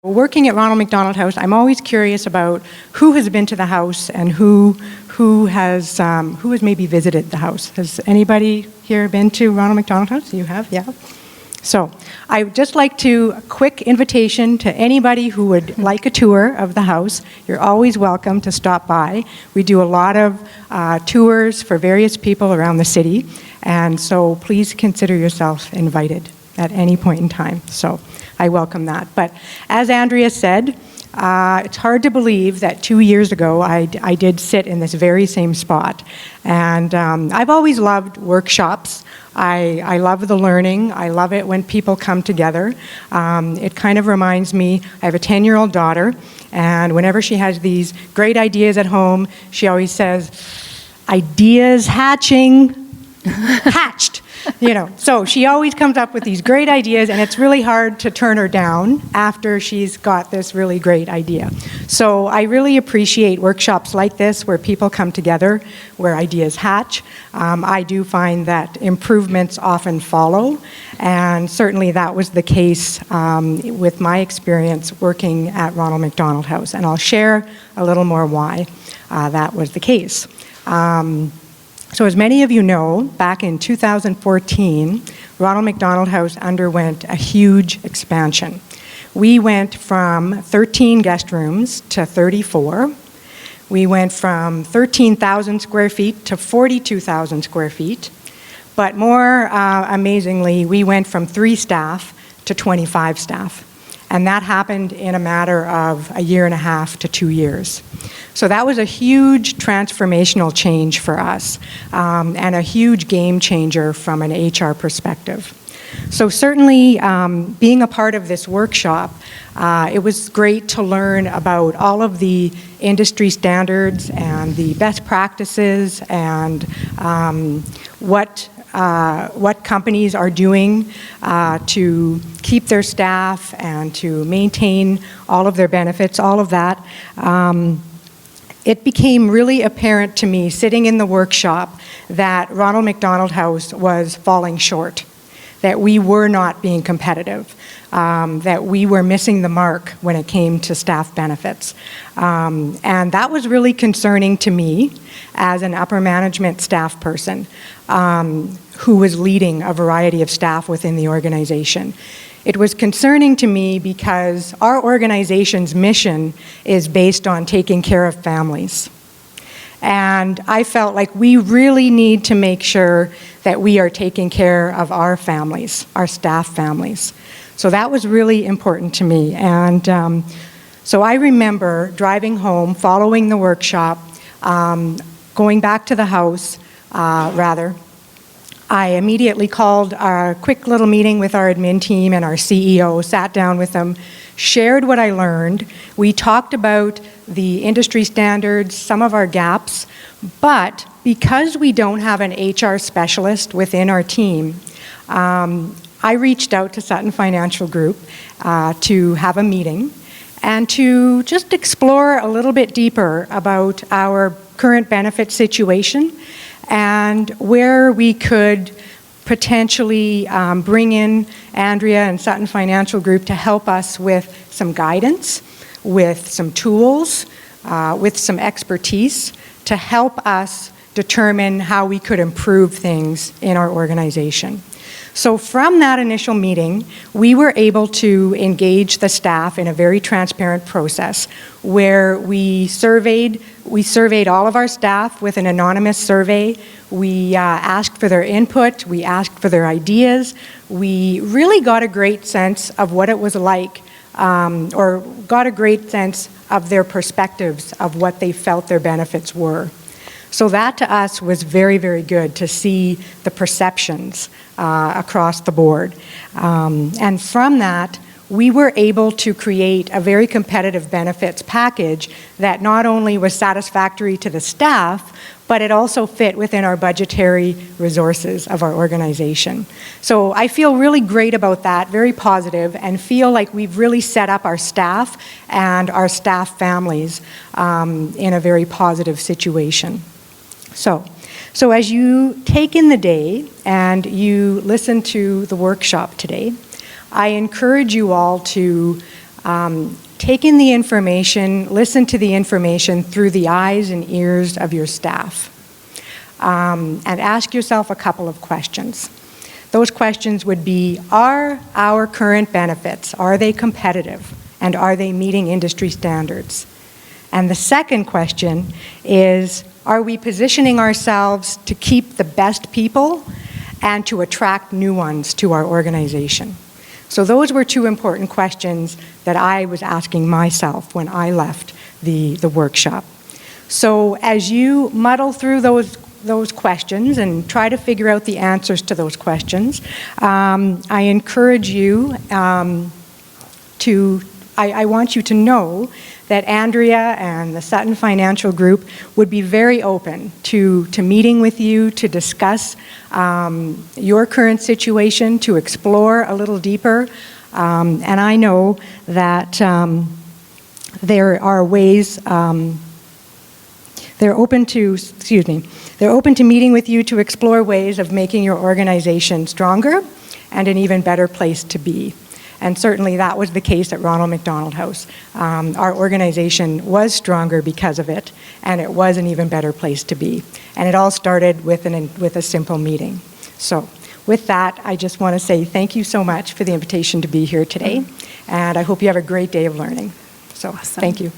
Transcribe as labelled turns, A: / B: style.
A: Working at Ronald McDonald House, I'm always curious about who has been to the house and who has maybe visited the house. Has anybody here been to Ronald McDonald House? You have, yeah. So I would just like to, a quick invitation to anybody who would like a tour of the house. You're always welcome to stop by. We do a lot of tours for various people around the city, and so please consider yourself invited at any point in time. So I welcome that. But as Andrea said, it's hard to believe that 2 years ago I did sit in this very same spot. And I've always loved workshops. I love the learning. I love it when people come together. It kind of reminds me, I have a 10-year-old daughter, and whenever she has these great ideas at home, she always says, "Ideas hatching, hatched." You know, so she always comes up with these great ideas, and it's really hard to turn her down after she's got this really great idea. So I really appreciate workshops like this where people come together, where ideas hatch. I do find that improvements often follow, and certainly that was the case with my experience working at Ronald McDonald House, and I'll share a little more why that was the case. So as many of you know, back in 2014, Ronald McDonald House underwent a huge expansion. We went from 13 guest rooms to 34. We went from 13,000 square feet to 42,000 square feet. But more amazingly, we went from 3 staff to 25 staff. And that happened in a matter of a year and a half to 2 years. So that was a huge transformational change for us, and a huge game changer from an HR perspective. So certainly being a part of this workshop, it was great to learn about all of the industry standards and the best practices and what companies are doing to keep their staff and to maintain all of their benefits, all of that. It became really apparent to me sitting in the workshop that Ronald McDonald House was falling short, that we were not being competitive, that we were missing the mark when it came to staff benefits. And that was really concerning to me as an upper management staff person who was leading a variety of staff within the organization. It was concerning to me because our organization's mission is based on taking care of families. And I felt like we really need to make sure that we are taking care of our families, our staff families. So that was really important to me. And so I remember driving home, following the workshop, going back to the house, I immediately called a quick little meeting with our admin team and our CEO, sat down with them, shared what I learned. We talked about the industry standards, some of our gaps, but because we don't have an HR specialist within our team, I reached out to Sutton Financial Group to have a meeting and to just explore a little bit deeper about our current benefit situation and where we could potentially bring in Andrea and Sutton Financial Group to help us with some guidance, with some tools, with some expertise to help us determine how we could improve things in our organization. So from that initial meeting, we were able to engage the staff in a very transparent process where we surveyed all of our staff with an anonymous survey. We asked for their input, we asked for their ideas. We really got a great sense of what it was like, or got a great sense of their perspectives of what they felt their benefits were. So that to us was very, very good to see the perceptions across the board. And from that, we were able to create a very competitive benefits package that not only was satisfactory to the staff, but it also fit within our budgetary resources of our organization. So I feel really great about that, very positive, and feel like we've really set up our staff and our staff families in a very positive situation. So as you take in the day and you listen to the workshop today, I encourage you all to take in the information, listen to the information through the eyes and ears of your staff, and ask yourself a couple of questions. Those questions would be, are our current benefits, are they competitive, and are they meeting industry standards? And the second question is, are we positioning ourselves to keep the best people and to attract new ones to our organization? So those were two important questions that I was asking myself when I left the workshop. So as you muddle through those questions and try to figure out the answers to those questions, I encourage you I want you to know that Andrea and the Sutton Financial Group would be very open to meeting with you to discuss your current situation, to explore a little deeper. And I know that there are ways, they're open to meeting with you to explore ways of making your organization stronger and an even better place to be. And certainly that was the case at Ronald McDonald House. Our organization was stronger because of it, and it was an even better place to be. And it all started with a simple meeting. So with that, I just want to say thank you so much for the invitation to be here today, and I hope you have a great day of learning. So awesome. Thank you.